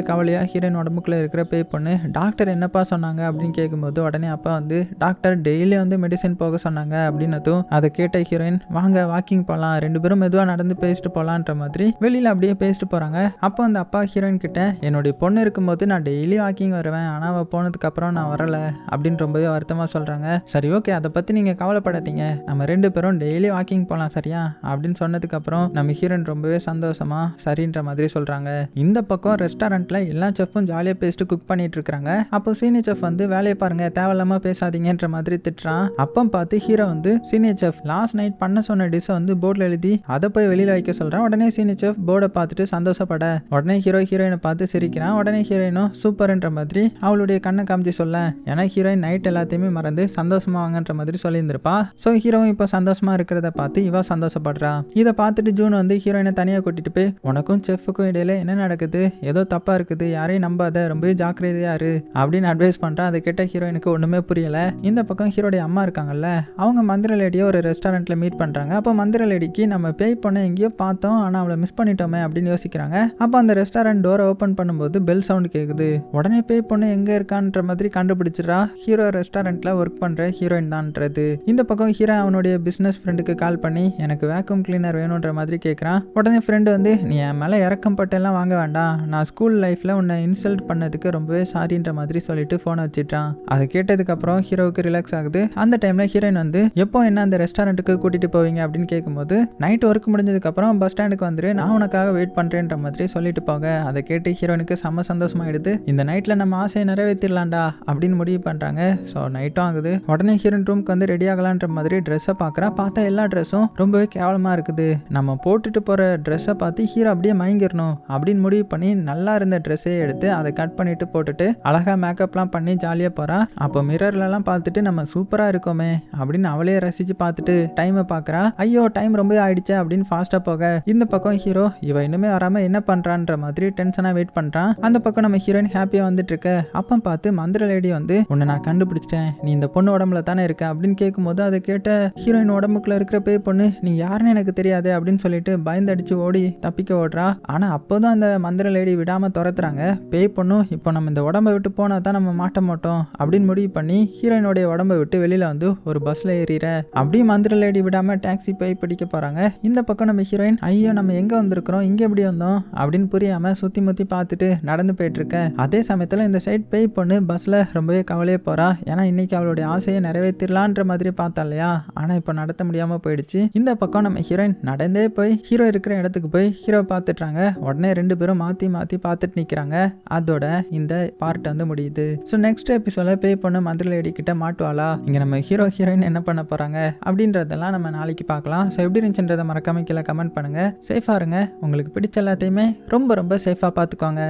கவலையா ஹீரோயின் உடம்புக்குள்ள இருக்கிற பேய் பொண்ணு டாக்டர் என்னப்பா சொன்னாங்க அப்படின்னு கேட்கும்போது உடனே அப்பா வந்து டாக்டர் டெய்லி வந்து மெடிசன் போக சொன்னாங்க அப்படின்னதும் அதை கேட்ட ஹீரோயின் வாங்க வாக்கிங் போகலாம், ரெண்டு பேரும் மெதுவாக நடந்து பேசிட்டு போகலான்ற மாதிரி வெளியில அப்படியே பேசிட்டு போறாங்க. அப்போ அந்த அப்பா ஹீரோயின் கிட்ட என்னுடைய பொண்ணு இருக்கும்போது நான் டெய்லி வாக்கிங் வருவேன், ஆனால் அவள் போனதுக்கு அப்புறம் நான் வரல அப்படின்னு ரொம்பவே வருத்தமாக சொல்றாங்க. சரி ஓகே அதை பற்றி நீங்கள் கவலைப்படாதீங்க, நம்ம ரெண்டு பேரும் டெய்லி வாக்கிங் போகலாம் சரியா அப்படின்னு சொன்னதுக்கு அப்புறம் நம்ம ஹீரோயின் ரொம்பவே சந்தோஷமா சரின்ற மாதிரி சொல்றாங்க. இந்த பக்கம் ரெஸ்டாரண்ட்ல எல்லா செஃப்பும் ஜாலியாக பேசிட்டு குக் பண்ணிட்டு இருக்காங்க. அப்போ சீனியர் செஃப் வந்து வேலையை பாருங்க தேவையில்லாம பேசாதீங்கன்ற மாதிரி திட்டுறான். அப்போ பார்த்து ஹீரோ வந்து சீனியர் செஃப் லாஸ்ட் நைட் பண்ண சொன்ன டிஷ் வந்து போர்டில் எழுதி அதை போய் வெளியில வைக்க சொல்றான். உடனே சீனியர் செஃப் போர்டை பார்த்துட்டு சந்தோஷப்பட உடனே ஹீரோயினை பார்த்து சிரிக்கிறான். உடனே ஹீரோயினும் சூப்பர்ன்ற மாதிரி அவளுடைய கண்ணை காமிச்சு சொல்ல, ஏன்னா ஹீரோயின் நைட் எல்லாத்தையுமே மறந்து சந்தோஷம் சந்தோஷமா வாங்கன்ற மாதிரி சொல்லியிருந்திருப்பா. ஸோ ஹீரோவும் இப்போ சந்தோஷமா இருக்கிறத பார்த்து இவ சந்தோஷப்படுறா. இதை பார்த்துட்டு ஜூன் வந்து ஹீரோயினை தனியாக கூட்டிட்டு போய் உனக்கும் செஃப்க்கும் இடையில என்ன நடக்குது, ஏதோ தப்பா இருக்குது, யாரையும் நம்பாத, ரொம்பவே ஜாக்கிரதையா இரு அப்படின்னு அட்வைஸ் பண்றான். அதை கேட்ட ஹீரோயினுக்கு ஒண்ணுமே புரியல. இந்த பக்கம் ஹீரோடைய அம்மா இருக்காங்கல்ல, அவங்க மந்திர லேடியை ஒரு ரெஸ்டாரண்ட்ல மீட் பண்றாங்க. அப்போ மந்திர லேடிக்கு நம்ம பேய் பொண்ணை எங்கேயோ பார்த்தோம், ஆனா அவளை மிஸ் பண்ணிட்டோமே அப்படின்னு யோசிக்கிறாங்க. அப்போ அந்த ரெஸ்டாரண்ட் டோரை ஓப்பன் பண்ணும்போது பெல் சவுண்ட் கேக்குது. உடனே பேய் பொண்ணு எங்க இருக்கான்ற மாதிரி கண்டுபிடிச்சிடறா. ஹீரோ ரெஸ்டாரண்ட்ல ஒர்க் பண்ற ஹீரோயின் தான்ன்றது. இந்த பக்கம் ஹீரோ அவனுடைய பிசினஸ் ஃப்ரெண்டுக்கு கால் பண்ணி எனக்கு வேக்யூம் கிளீனர் வேணும்ன்ற மாதிரி கேட்கறான். உடனே ஃப்ரெண்டு வந்து நீ என் மேல இறக்கம் பட்டெல்லாம் வாங்க வேண்டாம், நான் ஸ்கூல் லைஃப்ல உன்னை இன்சல்ட் பண்ணதுக்கு ரொம்பவே சாரின்ற மாதிரி சொல்லிட்டு போனை வச்சிட்டான். அதை கேட்டதுக்கு அப்புறம் ஹீரோவுக்கு ரிலாக்ஸ் ஆகுது. அந்த டைம்ல ஹீரோயின் வந்து எப்போ என்ன அந்த ரெஸ்டாரண்ட்டுக்கு கூட்டிட்டு போவீங்க அப்படின்னு கேட்கும்போது நைட் ஒர்க் முடிஞ்சதுக்கு அப்புறம் பஸ் ஸ்டாண்டுக்கு வந்துரு, நான் உனக்காக வெயிட் பண்றேன்ற மாதிரி சொல்லிட்டு போக அதை கேட்டு ஹீரோயினுக்கு செம்ம சந்தோஷமாயிடுது. இந்த நைட்ல நம்ம ஆசையை நிறைவேற்றிடலாம்டா அப்படின்னு முடிவு பண்றாங்க. ஸோ நைட்டும் ஆகுது. உடனே ஹீரோயின் ரூம்க்கு வந்து ரெடி ஆகலான்ற மாதிரி ட்ரெஸ்ஸை பார்க்குறா. பார்த்தா எல்லா ட்ரெஸ்ஸும் ரொம்பவே கேவலமா இருக்குது. நம்ம போட்டுட்டு போற ட்ரெஸ்ஸை பார்த்து ஹீரோ அப்படியே மயங்கிடணும் அப்படின்னு முடிவு பண்ணி நல்லா இருந்த ட்ரெஸ்ஸே எடுத்து அதை கட் பண்ணிட்டு போட்டுட்டு அழகா மேக்கப்லாம் பண்ணி ஜாலியாக போறா. அப்போ மிரர்லலாம் பார்த்துட்டு நம்ம சூப்பராக இருக்கோமே அப்படின்னு அவளே ரசிச்சு பார்த்துட்டு டைமை பார்க்குறா. ஐயோ டைம் ரொம்ப ஆயிடுச்சு அப்படின்னு ஃபாஸ்ட்டாக போக இந்த பக்கம் ஹீரோ இவ இன்னுமே வராமல் என்ன பண்ணுறான்ற மாதிரி டென்ஷனாக வெயிட் பண்ணுறான். அந்த பக்கம் நம்ம ஹீரோயின் ஹாப்பியாக வந்துட்டு இருக்க அப்போ பார்த்து மந்திர லேடி வந்து உன்னை நான் கண்டுபிடிச்சிட்டேன், நீ இந்த பொண்ணு உடம்புல தானே இருக்க அப்படின்னு கேட்கும்போது அதை கேட்ட ஹீரோயின் உடம்புக்குள்ள இருக்கிற பேய் பொண்ணு நீ யாருன்னு எனக்கு தெரியாது அப்படின்னு சொல்லிட்டு பயந்து அடிச்சு ஓடி தப்பிக்க ஓடுறா. ஆனால் அப்போதான் அந்த மந்திர லேடி விடாமல் துரத்துறாங்க. பேய் பொண்ணும் இப்போ நம்ம இந்த உடம்பை விட்டு போனால் தான் நம்ம மாட்ட மாட்டோம் அப்படின்னு முடிவு பண்ணி ஹீரோயினுடைய உடம்பை விட்டு வெளியில வந்து ஒரு பஸ்ல ஏறிற. அப்படியே மந்திர லேடி விடாம டாக்ஸி போய் பிடிக்க போறாங்க. இந்த பக்கம் நம்ம ஹீரோயின் ஐயோ நம்ம எங்க வந்திருக்கிறோம், இங்க எப்படி வந்தோம் அப்படின்னு புரியாம சுத்தி முத்தி பார்த்துட்டு நடந்து போயிட்டு இருக்க. அதே சமயத்துல இந்த சைட் பேய் பொண்ணு பஸ்ல ரொம்பவே கவலையே போறா. ஏன்னா இன்னைக்கு அவளுடைய ஆசையை நிறைவேற்றிடலான்ற மாதிரி பார்த்தா இல்லையா, ஆனா இப்போ நடத்த முடியாம போயிடுச்சு. இந்த பக்கம் நம்ம ஹீரோயின் நடந்தே போய் ஹீரோ இருக்கிற இடத்துக்கு போய் ஹீரோ பார்த்துட்டாங்க. உடனே ரெண்டு பேரும் மாத்தி மாத்தி பார்த்துட்டு நிக்கிறாங்க. அதோட இந்த பார்ட் வந்து முடியுது. ஸோ நெக்ஸ்ட் எபிசோட பேய் பொண்ணு மந்திர லேடி கிட்ட மாட்டுவாளா, இங்க நம்ம ஹீரோ ஹீரோயின் என்ன பண்ண போறாங்க அப்படின்றதெல்லாம் நம்ம நாளைக்கு பார்க்கலாம். ஸோ எப்படி இருந்துச்சுன்றதை மறக்காம கீழே கமெண்ட் பண்ணுங்க. சேஃபா இருங்க. உங்களுக்கு பிடிச்ச எல்லாத்தையுமே ரொம்ப ரொம்ப சேஃபா பார்த்துக்கோங்க.